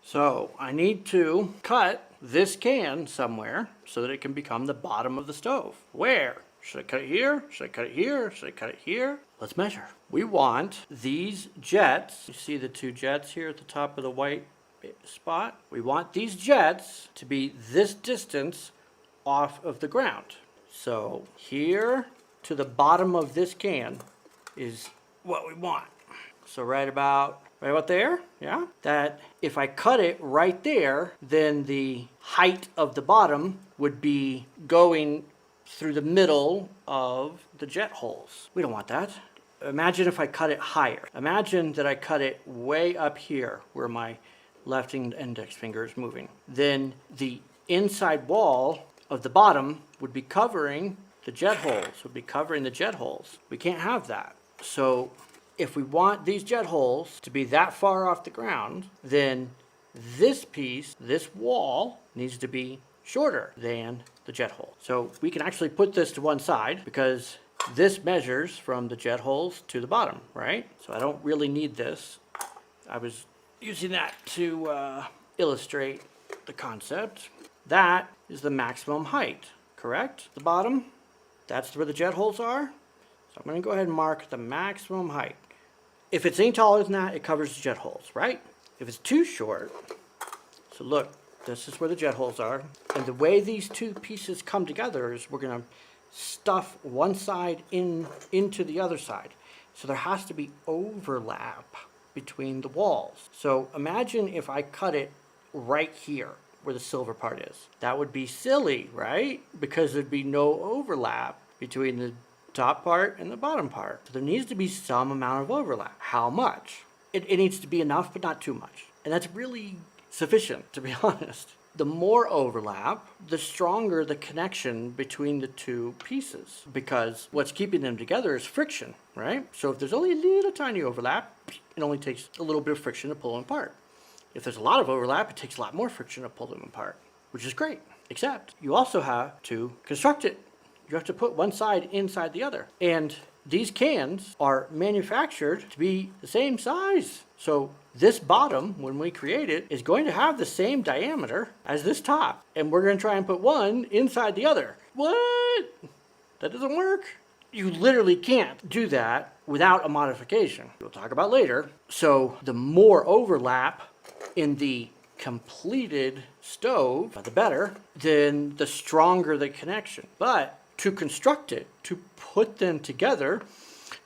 So I need to cut this can somewhere so that it can become the bottom of the stove. Where? Should I cut it here? Should I cut it here? Should I cut it here? Let's measure. We want these jets, you see the two jets here at the top of the white spot? We want these jets to be this distance off of the ground. So here to the bottom of this can is what we want. So right about there, yeah? That if I cut it right there, then the height of the bottom would be going through the middle of the jet holes. We don't want that. Imagine if I cut it higher. Imagine that I cut it way up here where my left index finger is moving. Then the inside wall of the bottom would be covering the jet holes, We can't have that. So if we want these jet holes to be that far off the ground, then this piece, this wall, needs to be shorter than the jet hole. So we can actually put this to one side because this measures from the jet holes to the bottom, right? So I don't really need this. I was using that to illustrate the concept. That is the maximum height, correct? The bottom, that's where the jet holes are. So I'm going to go ahead and mark the maximum height. If it's any taller than that, it covers the jet holes, right? If it's too short, so look, this is where the jet holes are. And the way these two pieces come together is we're going to stuff one side into the other side. So there has to be overlap between the walls. So imagine if I cut it right here where the silver part is. That would be silly, right? Because there'd be no overlap between the top part and the bottom part. So there needs to be some amount of overlap. How much? It needs to be enough, but not too much. And that's really sufficient, to be honest. The more overlap, the stronger the connection between the two pieces, because what's keeping them together is friction, right? So if there's only a little tiny overlap, it only takes a little bit of friction to pull them apart. If there's a lot of overlap, it takes a lot more friction to pull them apart, which is great. Except you also have to construct it. You have to put one side inside the other. And these cans are manufactured to be the same size. So this bottom, when we create it, is going to have the same diameter as this top. And we're going to try and put one inside the other. What? That doesn't work. You literally can't do that without a modification. We'll talk about later. So the more overlap in the completed stove, the better, then the stronger the connection. But to construct it, to put them together,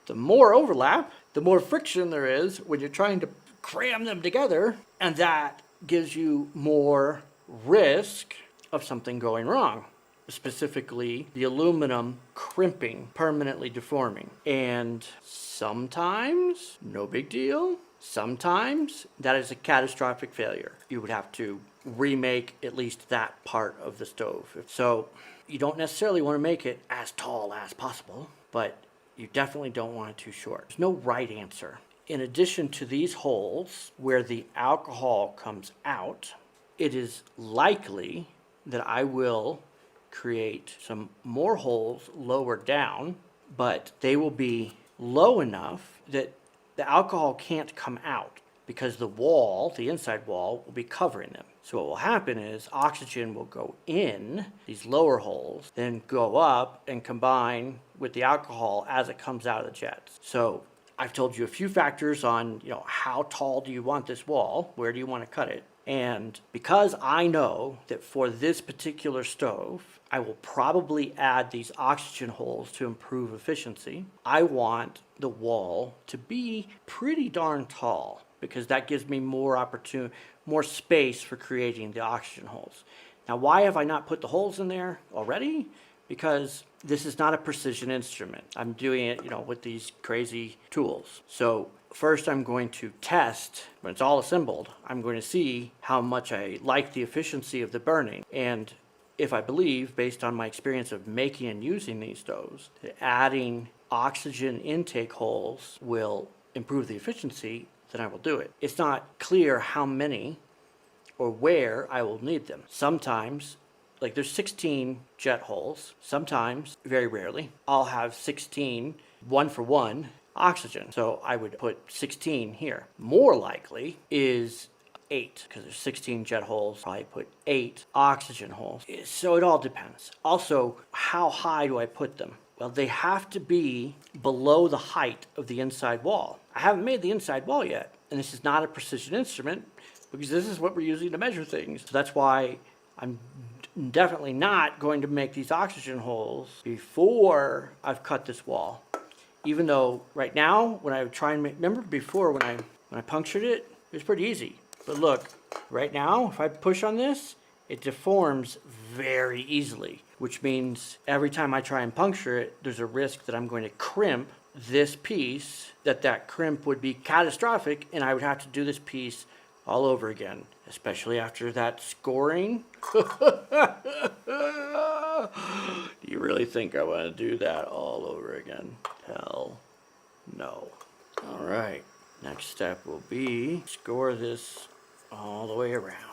the more overlap, the more friction there is when you're trying to cram them together, and that gives you more risk of something going wrong, specifically the aluminum crimping, permanently deforming. And sometimes, no big deal. Sometimes that is a catastrophic failure. You would have to remake at least that part of the stove. So you don't necessarily want to make it as tall as possible, but you definitely don't want it too short. There's no right answer. In addition to these holes where the alcohol comes out, it is likely that I will create some more holes lower down, but they will be low enough that the alcohol can't come out because the wall, the inside wall, will be covering them. So what will happen is oxygen will go in these lower holes, then go up and combine with the alcohol as it comes out of the jets. So I've told you a few factors on, how tall do you want this wall? Where do you want to cut it? And because I know that for this particular stove, I will probably add these oxygen holes to improve efficiency. I want the wall to be pretty darn tall because that gives me more space for creating the oxygen holes. Now, why have I not put the holes in there already? Because this is not a precision instrument. I'm doing it, with these crazy tools. So first I'm going to test, when it's all assembled, I'm going to see how much I like the efficiency of the burning. And if I believe, based on my experience of making and using these stoves, that adding oxygen intake holes will improve the efficiency, then I will do it. It's not clear how many or where I will need them. Sometimes, like there's 16 jet holes. Sometimes, very rarely, I'll have 16 1-for-1 oxygen. So I would put 16 here. More likely is 8, because there's 16 jet holes. Probably put 8 oxygen holes. So it all depends. Also, how high do I put them? Well, they have to be below the height of the inside wall. I haven't made the inside wall yet, and this is not a precision instrument because this is what we're using to measure things. So that's why I'm definitely not going to make these oxygen holes before I've cut this wall. Even though right now, when I try and make, remember before when I punctured it, it was pretty easy. But look, right now, if I push on this, it deforms very easily, which means every time I try and puncture it, there's a risk that I'm going to crimp this piece, that crimp would be catastrophic, and I would have to do this piece all over again, especially after that scoring. Do you really think I want to do that all over again? Hell no. All right, next step will be score this all the way around.